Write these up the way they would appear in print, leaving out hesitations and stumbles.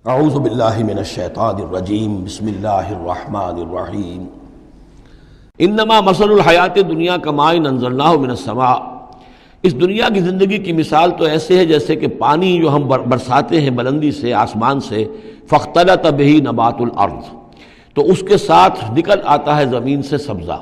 اعوذ باللہ من الشیطان الرجیم بسم اللہ الرحمن الرحیم انما مثل الحیات دنیا کماء انزلناہ من السماء۔ اس دنیا کی زندگی کی مثال تو ایسے ہے جیسے کہ پانی جو ہم برساتے ہیں بلندی سے آسمان سے، فاختلط بہ نبات الارض، تو اس کے ساتھ نکل آتا ہے زمین سے سبزہ۔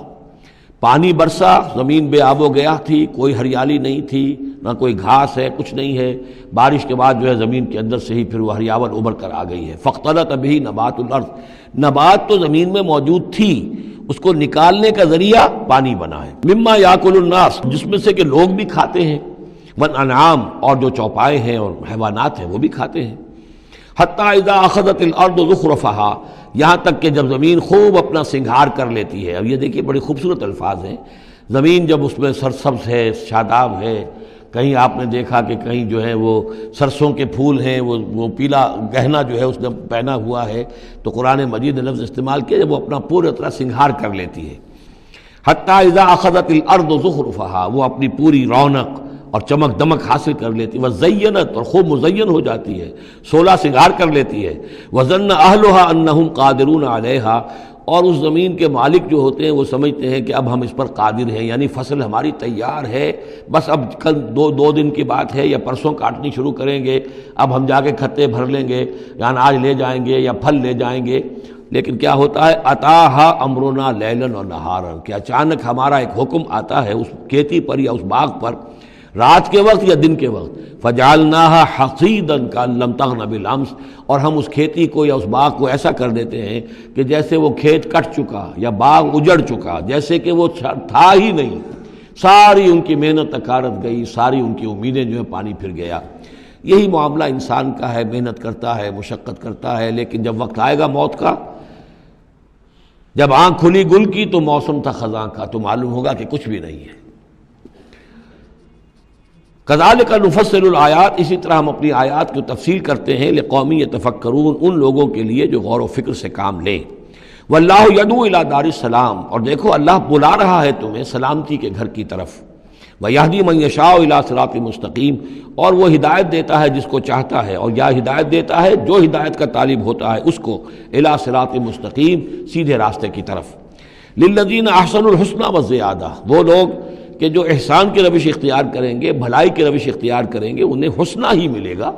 پانی برسا، زمین بے آب و گیا تھی، کوئی ہریالی نہیں تھی، نہ کوئی گھاس ہے، کچھ نہیں ہے۔ بارش کے بعد جو ہے زمین کے اندر سے ہی پھر وہ ہریاول ابھر کر آ گئی ہے۔ فاختلط بہ نبات الارض، نبات تو زمین میں موجود تھی، اس کو نکالنے کا ذریعہ پانی بنا ہے۔ مما یاکل الناس، جس میں سے کہ لوگ بھی کھاتے ہیں، والانعام، اور جو چوپائے ہیں اور حیوانات ہیں وہ بھی کھاتے ہیں۔ حتی اذا اخذت الارض زخرفہا، یہاں تک کہ جب زمین خوب اپنا سنگھار کر لیتی ہے۔ اب یہ دیکھیے بڑی خوبصورت الفاظ ہیں۔ زمین جب اس میں سرسبز ہے، شاداب ہے، کہیں آپ نے دیکھا کہ کہیں جو ہے وہ سرسوں کے پھول ہیں، وہ پیلا گہنا جو ہے اس نے پہنا ہوا ہے، تو قرآن مجید نے لفظ استعمال کیا جب وہ اپنا پورے طرح سنگھار کر لیتی ہے۔ حتی اذا اخذت الارض زخرفہا، وہ اپنی پوری رونق اور چمک دمک حاصل کر لیتی ہے، وزینت، اور خوب مزین ہو جاتی ہے، سولہ سنگھار کر لیتی ہے۔ وظن اہلھا انہم قادرون علیہا، اور اس زمین کے مالک جو ہوتے ہیں وہ سمجھتے ہیں کہ اب ہم اس پر قادر ہیں، یعنی فصل ہماری تیار ہے، بس اب کل دو دن کی بات ہے یا پرسوں کاٹنی شروع کریں گے، اب ہم جا کے کھتے بھر لیں گے، یا اناج لے جائیں گے یا پھل لے جائیں گے۔ لیکن کیا ہوتا ہے، اتاہا امرنا لیلا و نہارا، کہ اچانک ہمارا ایک حکم آتا ہے اس کھیتی پر یا اس باغ پر، رات کے وقت یا دن کے وقت، فجعلناها حصیدا کأن لم تغن بالامس، اور ہم اس کھیتی کو یا اس باغ کو ایسا کر دیتے ہیں کہ جیسے وہ کھیت کٹ چکا یا باغ اجڑ چکا، جیسے کہ وہ تھا ہی نہیں۔ ساری ان کی محنت اکارت گئی، ساری ان کی امیدیں جو ہے پانی پھر گیا۔ یہی معاملہ انسان کا ہے، محنت کرتا ہے، مشقت کرتا ہے، لیکن جب وقت آئے گا موت کا، جب آنکھ کھلی گل کی تو موسم تھا خزاں کا، تو معلوم ہوگا کہ کچھ بھی نہیں ہے۔ کذالک نفصل الآیات، اسی طرح ہم اپنی آیات کی تفصیل کرتے ہیں، لقوم یتفکرون، ان لوگوں کے لیے جو غور و فکر سے کام لیں۔ واللہ یدعو الی دار السلام، اور دیکھو اللہ بلا رہا ہے تمہیں سلامتی کے گھر کی طرف۔ ویہدی من یشاء الی صراط مستقیم، اور وہ ہدایت دیتا ہے جس کو چاہتا ہے، اور یا ہدایت دیتا ہے جو ہدایت کا طالب ہوتا ہے اس کو، الی صراط مستقیم، سیدھے راستے کی طرف۔ للذین احسنوا الحسنی وزیادہ، وہ لوگ کہ جو احسان کی روش اختیار کریں گے، بھلائی کی روش اختیار کریں گے، انہیں حسنہ ہی ملے گا،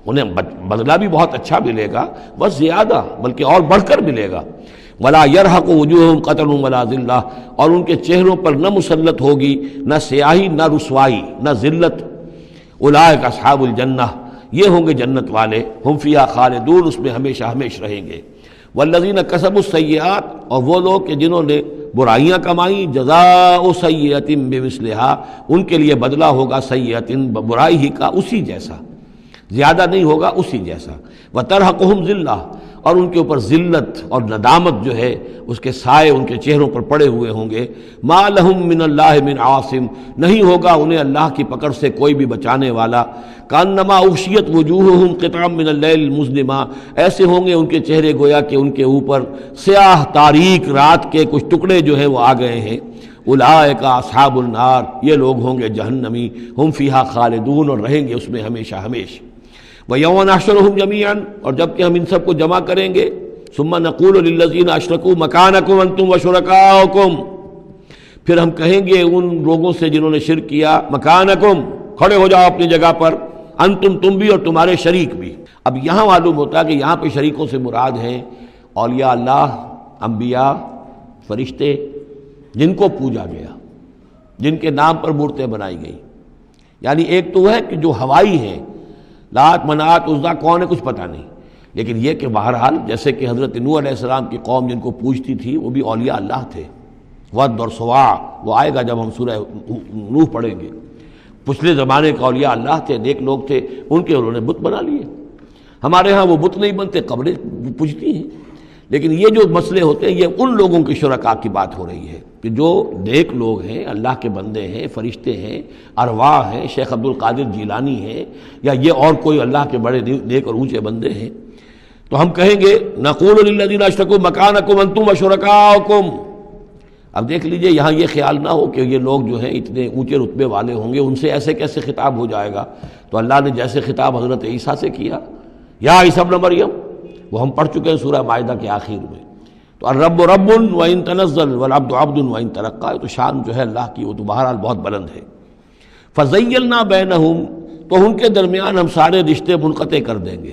انہیں بدلہ بھی بہت اچھا ملے گا، بس زیادہ بلکہ اور بڑھ کر ملے گا۔ ولا يرهق وجوههم قتر ولا ذلہ، اور ان کے چہروں پر نہ مسلط ہوگی نہ سیاہی نہ رسوائی نہ ذلت۔ اولئک اصحاب الجنہ، یہ ہوں گے جنت والے، ہم فیہا خالدون، اس میں ہمیشہ ہمیشہ رہیں گے۔ والذین کسبوا السیئات، اور وہ لوگ کہ جنہوں نے برائیاں کمائیں، جزاء سیئۃ بمثلھا، ان کے لیے بدلہ ہوگا سیئۃ، برائی ہی کا اسی جیسا، زیادہ نہیں ہوگا، اسی جیسا۔ وترہقہم ذلہ، اور ان کے اوپر ذلت اور ندامت جو ہے اس کے سائے ان کے چہروں پر پڑے ہوئے ہوں گے۔ ما لہم من اللہ من عاصم، نہیں ہوگا انہیں اللہ کی پکڑ سے کوئی بھی بچانے والا۔ کانما اغشیت وجوہہم قطعا من اللیل المظلم، ایسے ہوں گے ان کے چہرے گویا کہ ان کے اوپر سیاہ تاریک رات کے کچھ ٹکڑے جو ہیں وہ آ گئے ہیں۔ اولئک اصحاب النار، یہ لوگ ہوں گے جہنمی، ہم فیہا خالدون، اور رہیں گے اس میں ہمیشہ ہمیشہ۔ وَيَوْمَ نَحْشُرُهُمْ جَمِيعًا، اور جب کہ ہم ان سب کو جمع کریں گے، ثُمَّ نَقُولُ لِلَّذِينَ أَشْرَكُوا مَكَانَكُمْ أَنْتُمْ وَشُرَكَاؤُكُمْ، پھر ہم کہیں گے ان لوگوں سے جنہوں نے شرک کیا، مکانکم، کھڑے ہو جاؤ اپنی جگہ پر، انتم، تم بھی اور تمہارے شریک بھی۔ اب یہاں معلوم ہوتا ہے کہ یہاں پہ شریکوں سے مراد ہیں اولیاء اللہ، انبیاء، فرشتے، جن کو پوجا گیا، جن کے نام پر مورتیں بنائی گئی۔ یعنی ایک تو ہے کہ جو ہوائی ہیں، لات، منات، عزا کون ہے کچھ پتہ نہیں، لیکن یہ کہ بہرحال جیسے کہ حضرت نوح علیہ السلام کی قوم جن کو پوجتی تھی وہ بھی اولیاء اللہ تھے۔ ود اور سواع، وہ آئے گا جب ہم سورہ نوح پڑھیں گے۔ پچھلے زمانے کے اولیاء اللہ تھے، نیک لوگ تھے، ان کے انہوں نے بت بنا لیے۔ ہمارے ہاں وہ بت نہیں بنتے، قبریں پوجتی ہیں۔ لیکن یہ جو مسئلے ہوتے ہیں یہ ان لوگوں کی شرکاء کی بات ہو رہی ہے کہ جو نیک لوگ ہیں، اللہ کے بندے ہیں، فرشتے ہیں، ارواح ہیں، شیخ عبد القادر جیلانی ہیں، یا یہ اور کوئی اللہ کے بڑے نیک اور اونچے بندے ہیں، تو ہم کہیں گے نقول للذین اشرکوا مکانکم انتم وشرکاؤکم۔ اب دیکھ لیجئے یہاں یہ خیال نہ ہو کہ یہ لوگ جو ہیں اتنے اونچے رتبے والے ہوں گے، ان سے ایسے کیسے خطاب ہو جائے گا۔ تو اللہ نے جیسے خطاب حضرت عیسیٰ سے کیا، یا عیسی ابن مریم، وہ ہم پڑھ چکے ہیں سورہ مائدہ کے آخر میں۔ تو الرب رب وَإِن تنزل والعبد عبد وَإن ترقى، تو شان جو ہے اللہ کی وہ تو بہرحال بہت بلند ہے۔ فَزَيَّلْنَا بَيْنَهُمْ، تو ان کے درمیان ہم سارے رشتے منقطع کر دیں گے۔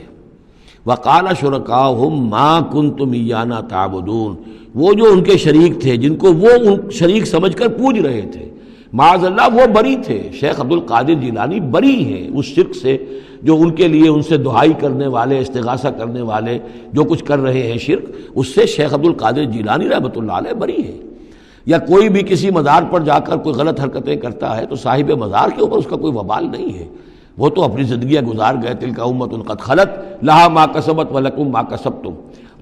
وَقَالَ شُرَكَاؤُهُمْ مَا كُنْتُمْ إِيَّانَا تَعْبُدُونَ، وہ جو ان کے شریک تھے جن کو وہ شریک سمجھ کر پوج رہے تھے، معاذ اللہ وہ بری تھے۔ شیخ عبد القادر جیلانی بری ہیں اس شرک سے جو ان کے لیے ان سے دعائی کرنے والے، استغاثہ کرنے والے جو کچھ کر رہے ہیں شرک، اس سے شیخ عبد القادر جیلانی رحمۃ اللہ علیہ بری ہے۔ یا کوئی بھی کسی مزار پر جا کر کوئی غلط حرکتیں کرتا ہے تو صاحب مزار کے اوپر اس کا کوئی وبال نہیں ہے، وہ تو اپنی زندگیاں گزار گئے۔ تلک امۃ قد خلت لہا ما کسبت ولکم ما کسبتم،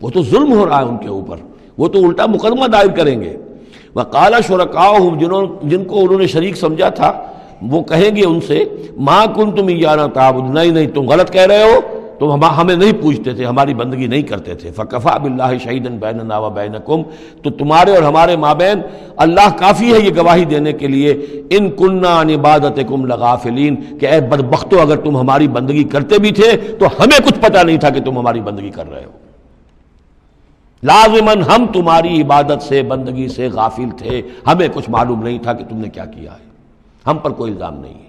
وہ تو ظلم ہو رہا ہے ان کے اوپر، وہ تو الٹا مقدمہ دائر کریں گے۔ وقال شرکاؤہم، جن کو انہوں نے شریک سمجھا تھا، وہ کہیں گے ان سے ما کنتم ایانا تعبدون، نہیں تم غلط کہہ رہے ہو، تم ہمیں نہیں پوچھتے تھے، ہماری بندگی نہیں کرتے تھے۔ فکفی باللہ شہیدا بیننا وبینکم، تو تمہارے اور ہمارے مابین اللہ کافی ہے یہ گواہی دینے کے لیے، ان کننا عن عبادتکم لغافلین، کہ اے بدبختو اگر تم ہماری بندگی کرتے بھی تھے تو ہمیں کچھ پتہ نہیں تھا کہ تم ہماری بندگی کر رہے ہو۔ لازماً ہم تمہاری عبادت سے، بندگی سے غافل تھے، ہمیں کچھ معلوم نہیں تھا کہ تم نے کیا کیا ہے، ہم پر کوئی الزام نہیں ہے،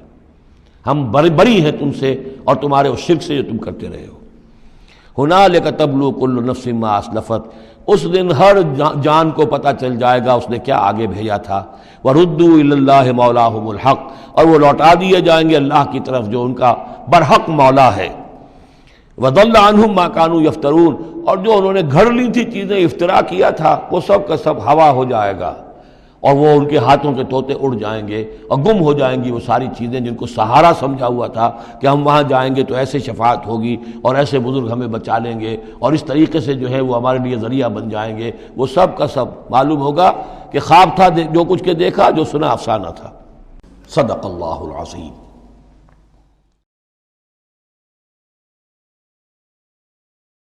ہم بری ہیں تم سے اور تمہارے اس شرک سے جو تم کرتے رہے ہو۔ ہنالک تبلو کل نفس ما اسلفت، اس دن ہر جان کو پتہ چل جائے گا اس نے کیا آگے بھیجا تھا۔ وردوا الی اللہ مولاہم الحق، اور وہ لوٹا دیے جائیں گے اللہ کی طرف جو ان کا برحق مولا ہے۔ وضل عنہم ما كانوا یفترون، اور جو انہوں نے گھڑ لی تھی چیزیں، افطرا کیا تھا، وہ سب کا سب ہوا ہو جائے گا، اور وہ ان کے ہاتھوں کے طوطے اڑ جائیں گے اور گم ہو جائیں گی وہ ساری چیزیں جن کو سہارا سمجھا ہوا تھا کہ ہم وہاں جائیں گے تو ایسے شفاعت ہوگی اور ایسے بزرگ ہمیں بچا لیں گے اور اس طریقے سے جو ہے وہ ہمارے لیے ذریعہ بن جائیں گے، وہ سب کا سب معلوم ہوگا کہ خواب تھا جو کچھ کے دیکھا، جو سنا افسانہ تھا۔ صدق اللہ العظیم۔